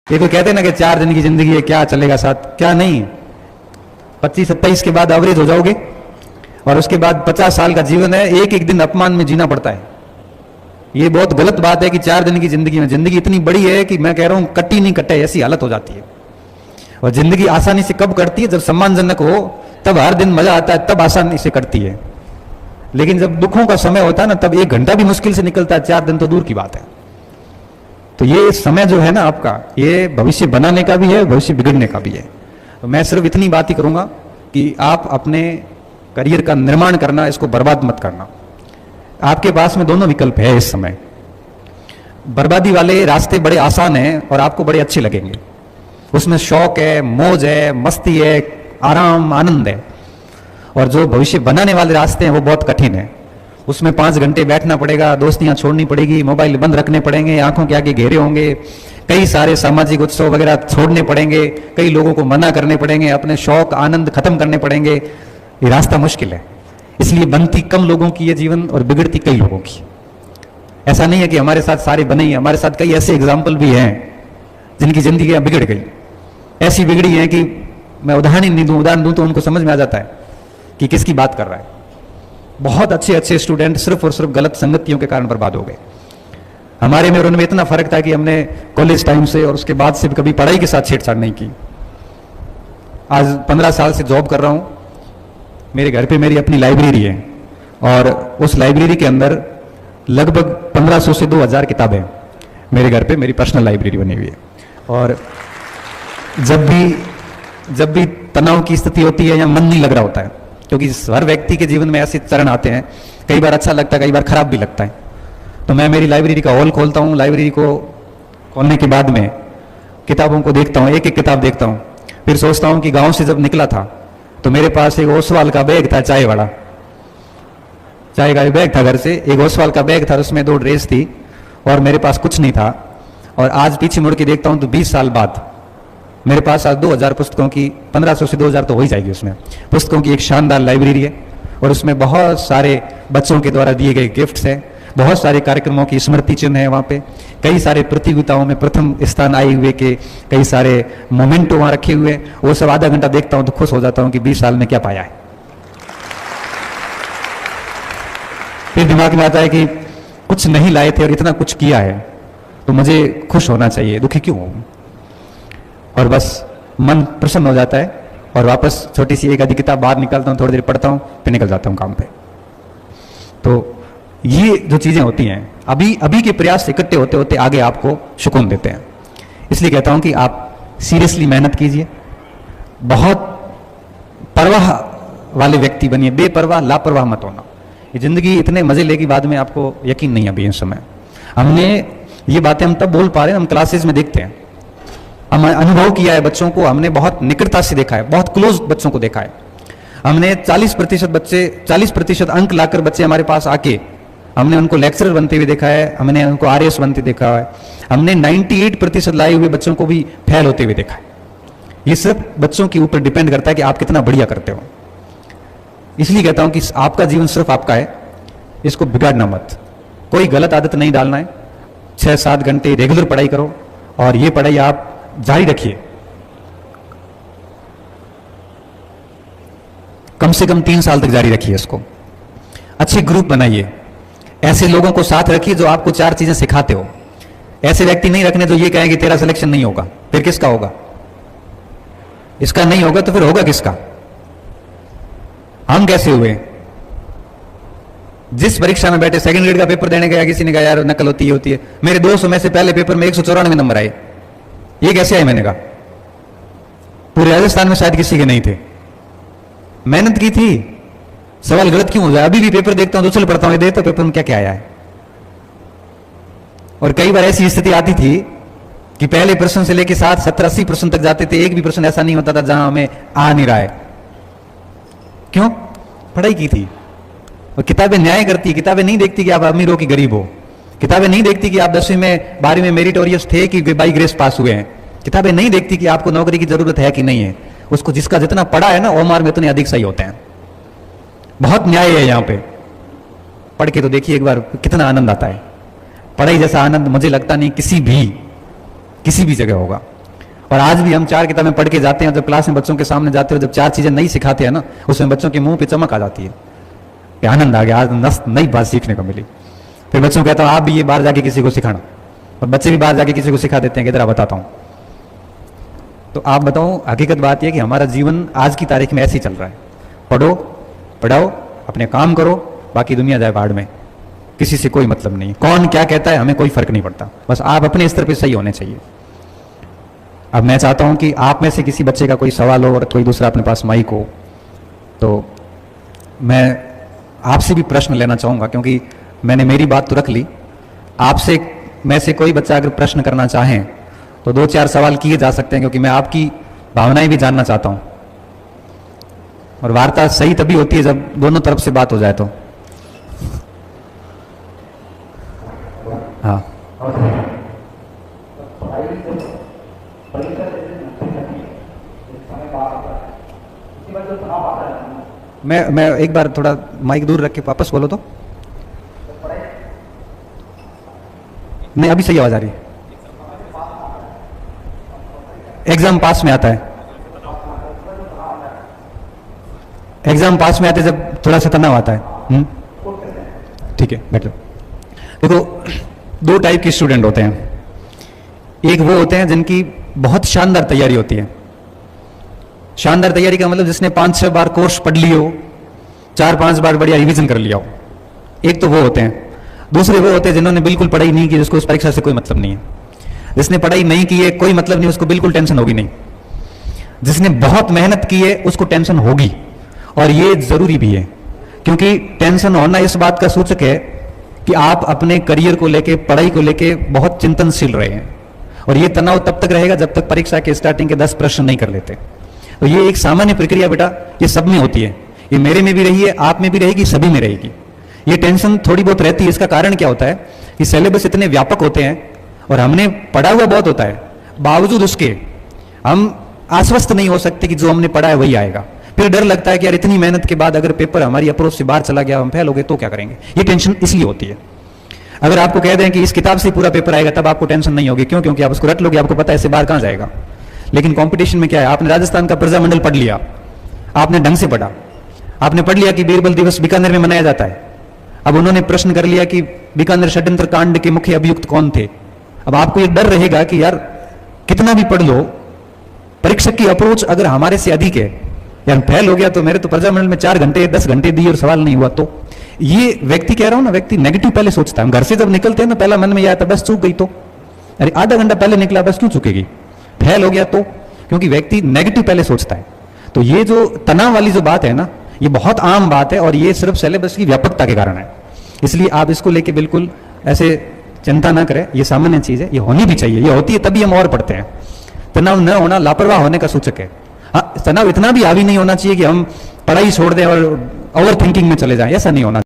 ये तो कहते हैं ना कि 4 दिन की जिंदगी है, क्या चलेगा साथ, क्या नहीं। 25-27 के बाद एवरेज हो जाओगे और उसके बाद 50 साल का जीवन है, एक एक दिन अपमान में जीना पड़ता है। ये बहुत गलत बात है कि 4 दिन की जिंदगी में, जिंदगी इतनी बड़ी है कि मैं कह रहा हूं कटी नहीं कटे ऐसी हालत हो जाती है। और जिंदगी आसानी से कब कटती है? जब सम्मानजनक हो, तब हर दिन मजा आता है, तब आसानी से कटती है। लेकिन जब दुखों का समय होता है ना, तब 1 घंटा भी मुश्किल से निकलता है, 4 दिन तो दूर की बात है। तो ये समय जो है ना आपका, ये भविष्य बनाने का भी है, भविष्य बिगड़ने का भी है। तो मैं सिर्फ इतनी बात ही करूंगा कि आप अपने करियर का निर्माण करना, इसको बर्बाद मत करना। आपके पास में दोनों विकल्प है इस समय। बर्बादी वाले रास्ते बड़े आसान हैं और आपको बड़े अच्छे लगेंगे, उसमें शौक है, मौज है, मस्ती है, आराम, आनंद है। और जो भविष्य बनाने वाले रास्ते हैं वो बहुत कठिन है, उसमें 5 घंटे बैठना पड़ेगा, दोस्तियां छोड़नी पड़ेगी, मोबाइल बंद रखने पड़ेंगे, आंखों के आगे घेरे होंगे, कई सारे सामाजिक उत्सव वगैरह छोड़ने पड़ेंगे, कई लोगों को मना करने पड़ेंगे, अपने शौक आनंद खत्म करने पड़ेंगे। ये रास्ता मुश्किल है, इसलिए बनती कम लोगों की ये जीवन और बिगड़ती कई लोगों की। ऐसा नहीं है कि हमारे साथ सारे बने ही, हमारे साथ कई ऐसे एग्जाम्पल भी हैं जिनकी जिंदगी बिगड़ गई, ऐसी बिगड़ी है कि मैं उदाहरण नहीं दूं, उदाहरण दूं तो उनको समझ में आ जाता है कि किसकी बात कर रहा है। बहुत अच्छे अच्छे स्टूडेंट सिर्फ और सिर्फ गलत संगतियों के कारण बर्बाद हो गए। हमारे में और उनमें इतना फर्क था कि हमने कॉलेज टाइम से और उसके बाद से कभी पढ़ाई के साथ छेड़छाड़ नहीं की। आज 15 साल से जॉब कर रहा हूं, मेरे घर पे मेरी अपनी लाइब्रेरी है और उस लाइब्रेरी के अंदर लगभग 1500 से 2000 किताबें मेरे घर पे मेरी पर्सनल लाइब्रेरी बनी हुई है। और जब भी तनाव की स्थिति होती है या मन नहीं लग रहा होता है, क्योंकि हर व्यक्ति के जीवन में ऐसे चरण आते हैं, कई बार अच्छा लगता है, कई बार खराब भी लगता है, तो मैं मेरी लाइब्रेरी का हॉल खोलता हूँ। लाइब्रेरी को खोलने के बाद में किताबों को देखता हूँ, एक एक किताब देखता हूँ, फिर सोचता हूँ कि गांव से जब निकला था तो मेरे पास एक ओसवाल का बैग था, चाय वाला, चाय का बैग था घर से, एक ओसवाल का बैग था, उसमें 2 ड्रेस थी और मेरे पास कुछ नहीं था। और आज पीछे मुड़ के देखता हूँ तो 20 साल बाद मेरे पास आज 2000 पुस्तकों की, 1500 से 2000 तो हो ही जाएगी उसमें, पुस्तकों की एक शानदार लाइब्रेरी है। और उसमें बहुत सारे बच्चों के द्वारा दिए गए गिफ्ट्स हैं, बहुत सारे कार्यक्रमों की स्मृति चिन्ह है वहाँ पे, कई सारे प्रतियोगिताओं में प्रथम स्थान आए हुए के कई सारे मोमेंटो वहाँ रखे हुए। वो सब आधा घंटा देखता हूँ तो खुश हो जाता हूँ कि 20 साल में क्या पाया है। फिर दिमाग में आता है कि कुछ नहीं लाए थे और इतना कुछ किया है, तो मुझे खुश होना चाहिए, दुखी क्यों हूँ? और बस मन प्रसन्न हो जाता है और वापस छोटी सी एक आधी किताब बाहर निकालता हूँ, थोड़ी देर पढ़ता हूँ, फिर निकल जाता हूँ काम पे। तो ये जो चीजें होती हैं, अभी के प्रयास इकट्ठे होते होते आगे आपको सुकून देते हैं। इसलिए कहता हूँ कि आप सीरियसली मेहनत कीजिए, बहुत परवाह वाले व्यक्ति बनिए, बेपरवाह लापरवाह मत होना। ये जिंदगी इतने मजे लेगी, बाद में आपको यकीन नहीं अभी इस समय। हमने ये बातें हम तब बोल पा रहे हैं, हम क्लासेस में देखते हैं, हम अनुभव किया है बच्चों को, हमने बहुत निकटता से देखा है, बहुत क्लोज बच्चों को देखा है। हमने 40% अंक लाकर बच्चे हमारे पास आके हमने उनको लेक्चरर बनते हुए देखा है, हमने उनको आरएस बनते देखा है, हमने 98% लाए हुए बच्चों को भी फेल होते हुए देखा है। ये सिर्फ बच्चों के ऊपर डिपेंड करता है कि आप कितना बढ़िया करते हो। इसलिए कहता हूं कि आपका जीवन सिर्फ आपका है, इसको बिगाड़ना मत, कोई गलत आदत नहीं डालना है। 6-7 घंटे रेगुलर पढ़ाई करो और ये पढ़ाई आप जारी रखिए, कम से कम 3 साल तक जारी रखिए इसको। अच्छे ग्रुप बनाइए, ऐसे लोगों को साथ रखिए जो आपको 4 चीजें सिखाते हो। ऐसे व्यक्ति नहीं रखने जो ये कहें कि तेरा सिलेक्शन नहीं होगा, फिर किसका होगा? इसका नहीं होगा तो फिर होगा किसका? हम कैसे हुए? जिस परीक्षा में बैठे, सेकंड ग्रेड का पेपर देने गया, किसी ने कहा यार नकल होती है। मेरे 200 में से पहले पेपर में 194 नंबर आए, ये कैसे आए? मैंने कहा पूरे राजस्थान में शायद किसी के नहीं थे, मेहनत की थी, सवाल गलत क्यों हो जाए? अभी भी पेपर देखता हूं, दूसरे पढ़ता हूं, दे तो पेपर में क्या क्या आया है। और कई बार ऐसी स्थिति आती थी कि पहले प्रश्न से लेकर 70-80% तक जाते थे, एक भी प्रश्न ऐसा नहीं होता था जहां हमें आ नहीं रहा है। क्यों? पढ़ाई की थी। और किताबें न्याय करती है, किताबें नहीं देखती कि आप अमीर हो कि गरीब हो, किताबें नहीं देखती कि आप 10वीं में 12वीं में मेरिटोरियस थे कि बाई ग्रेस पास हुए हैं, किताबें नहीं देखती कि आपको नौकरी की जरूरत है कि नहीं है। उसको जिसका जितना पढ़ा है ना, ओमार में उतने अधिक सही होते हैं। बहुत न्याय है यहाँ पे, पढ़ के तो देखिए एक बार, कितना आनंद आता है। पढ़ाई जैसा आनंद मुझे लगता नहीं किसी भी जगह होगा। और आज भी हम 4 किताबें पढ़ के जाते हैं, जब क्लास में बच्चों के सामने जाते हो, जब 4 चीजें नहीं सिखाते हैं ना, उसमें बच्चों के मुंह पे चमक आ जाती है कि आनंद आ गया, आज नई बात सीखने को मिली। फिर बच्चों को कहता हूं आप भी ये बाहर जाके किसी को सिखाना, और बच्चे भी बाहर जाके किसी को सिखा देते हैं कि इधर बताता हूं। तो आप बताओ, हकीकत बात यह कि हमारा जीवन आज की तारीख में ऐसे ही चल रहा है, पढ़ो पढ़ाओ, अपने काम करो, बाकी दुनिया जाए बाढ़ में, किसी से कोई मतलब नहीं, कौन क्या कहता है हमें कोई फर्क नहीं पड़ता, बस आप अपने स्तर पे सही होने चाहिए। अब मैं चाहता हूं कि आप में से किसी बच्चे का कोई सवाल हो और कोई दूसरा अपने पास माइक हो, तो मैं आपसे भी प्रश्न लेना चाहूंगा, क्योंकि मैंने मेरी बात तो रख ली, आपसे में से कोई बच्चा अगर प्रश्न करना चाहें तो 2-4 सवाल किए जा सकते हैं, क्योंकि मैं आपकी भावनाएं भी जानना चाहता हूं, और वार्ता सही तभी होती है जब दोनों तरफ से बात हो जाए। तो हाँ, मैं एक बार थोड़ा माइक दूर रख के वापस बोलो तो। नहीं, अभी सही आवाज आ रही है। एग्जाम पास में आता है, एग्जाम पास में आते जब थोड़ा सा तनाव आता है। ठीक है, बैठो। देखो, 2 टाइप के स्टूडेंट होते हैं। एक वो होते हैं जिनकी बहुत शानदार तैयारी होती है। शानदार तैयारी का मतलब जिसने 5-6 बार कोर्स पढ़ लियो, 4-5 बार बढ़िया रिवीजन कर लिया हो, एक तो वो होते हैं। दूसरे वो होते हैं जिन्होंने बिल्कुल पढ़ाई नहीं की, जिसको उस परीक्षा से कोई मतलब नहीं है। जिसने पढ़ाई नहीं की है, कोई मतलब नहीं, उसको बिल्कुल टेंशन होगी नहीं। जिसने बहुत मेहनत की है उसको टेंशन होगी, और ये जरूरी भी है, क्योंकि टेंशन होना इस बात का सूचक है कि आप अपने करियर को लेके, पढ़ाई को लेके बहुत चिंतनशील रहे हैं। और ये तनाव तब तक रहेगा जब तक परीक्षा के स्टार्टिंग के 10 प्रश्न नहीं कर लेते। तो ये एक सामान्य प्रक्रिया बेटा, ये सब में होती है, ये मेरे में भी रही है, आप में भी रहेगी, सभी में रहेगी। ये टेंशन थोड़ी बहुत रहती है। इसका कारण क्या होता है कि सिलेबस इतने व्यापक होते हैं और हमने पढ़ा हुआ बहुत होता है, बावजूद उसके हम आश्वस्त नहीं हो सकते कि जो हमने पढ़ा है वही आएगा। फिर डर लगता है कि यार इतनी मेहनत के बाद अगर पेपर हमारी अप्रोच से बाहर चला गया, हम फेल हो गए तो क्या करेंगे। ये टेंशन इसलिए होती है। अगर आपको कह दें कि इस किताब से पूरा पेपर आएगा, तब आपको टेंशन नहीं होगी। क्यों? क्योंकि आप उसको रट लोगे, आपको पता है इससे बाहर कहां जाएगा। लेकिन कंपटीशन में क्या है, आपने राजस्थान का प्रजामंडल पढ़ लिया, आपने ढंग से पढ़ा, आपने पढ़ लिया कि बीरबल दिवस बीकानेर में मनाया जाता है। अब उन्होंने प्रश्न कर लिया कि बीकानेर षड्यंत्र कांड के मुख्य अभियुक्त कौन थे। अब आपको ये डर रहेगा कि यार कितना भी पढ़ लो, परीक्षक की अप्रोच अगर हमारे से अधिक है, यार फेल हो गया तो मेरे तो प्रजामंडल में 4 घंटे 10 घंटे दिए और सवाल नहीं हुआ। तो ये व्यक्ति, कह रहा हूं ना, व्यक्ति नेगेटिव पहले सोचता है। हम घर से जब निकलते हैं ना, पहला मन में यह आता बस चूक गई तो, अरे आधा घंटा पहले निकला बस क्यों चुकेगी, फेल हो गया तो, क्योंकि व्यक्ति नेगेटिव पहले सोचता है। तो ये जो तनाव वाली जो बात है ना, ये बहुत आम बात है, और ये सिर्फ सिलेबस की व्यापकता के कारण है। इसलिए आप इसको लेके बिल्कुल ऐसे चिंता ना करें, ये सामान्य चीज है, ये होनी भी चाहिए, ये होती है तभी हम और पढ़ते हैं। तनाव न होना लापरवाह होने का सूचक है। हाँ, तनाव इतना भी हावी नहीं होना चाहिए कि हम पढ़ाई छोड़ दें और ओवर थिंकिंग में चले जाएं, ऐसा नहीं होना।